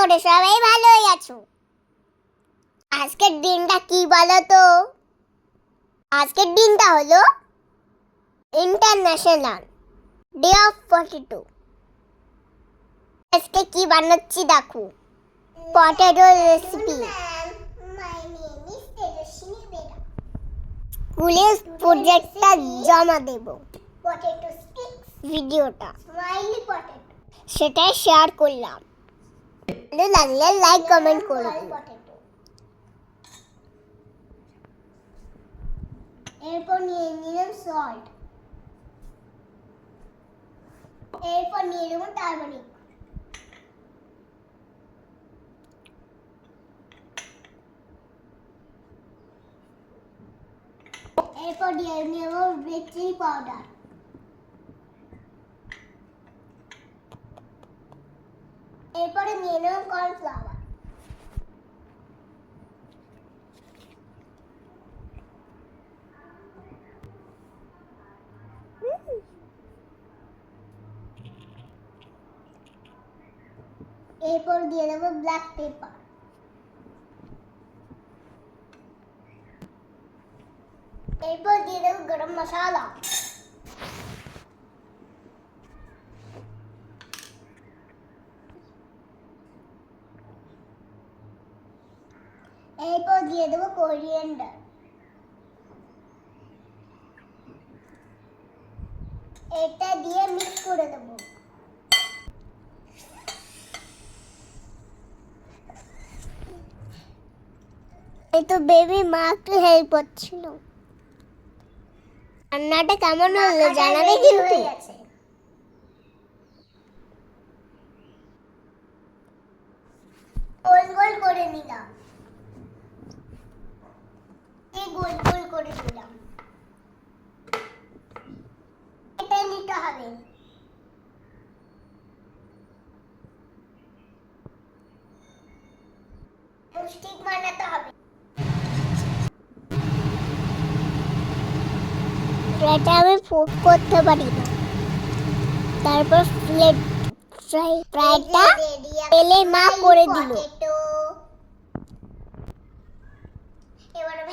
করে সবাই ভালোই আছো? আজকের দিনটা কি বলো তো? আজকের দিনটা হলো ইন্টারন্যাশনাল ডে অফ পটেটো। আজকে কি বানাচ্ছি দেখো, পটেটো রেসিপি। স্কুলে প্রজেক্টটা জমা দেব, পটেটো স্টিক্স ভিডিওটা স্মাইলি পটেটো, সেটাই শেয়ার করলাম। ভালো লাগলে লাইক কমেন্ট করে দিন। এরপর নিয়ে নিলাম সল্ট, এরপর নিয়ে নেব টারমারিক, এরপর দিয়ে নেব রেড চিলি পাউডার, এরপরে নিয়ে নেব কর্নফ্লাওয়ার, এরপর দিয়ে দেব ব্ল্যাক পেপার, এরপর দিয়ে দেব গরম মশলা, এরপর দিয়ে দেব কোরিয়ান্ডার, এটা দিয়ে মিক্স করে দেব। এই তো বেবি মা একটু হেল্প করছিল। রান্নাটা কেমন হলো জানাবে কিন্তু। গোল গোল করে নিলাম, গোল গোল করে দিলাম, এটা নিতে হবে। স্টিক বানাতে হবে। এটা আমি ফোক করতে পারি না। তারপর প্লেট ফ্রাইটা তেলে মা করে দিল।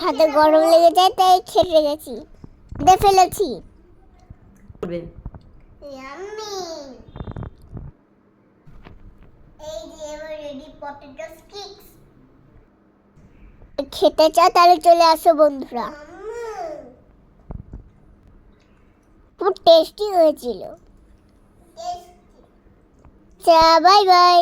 হাতে গরম লেগে যায় তাই ছেড়ে গেছি, দিয়ে ফেলেছি। এই যে এবার রেডি পটেটো স্টিক্স। খেতে চাও তাহলে চলে আসো বন্ধুরা, খুব টেস্টি হয়েছিল। Bye bye.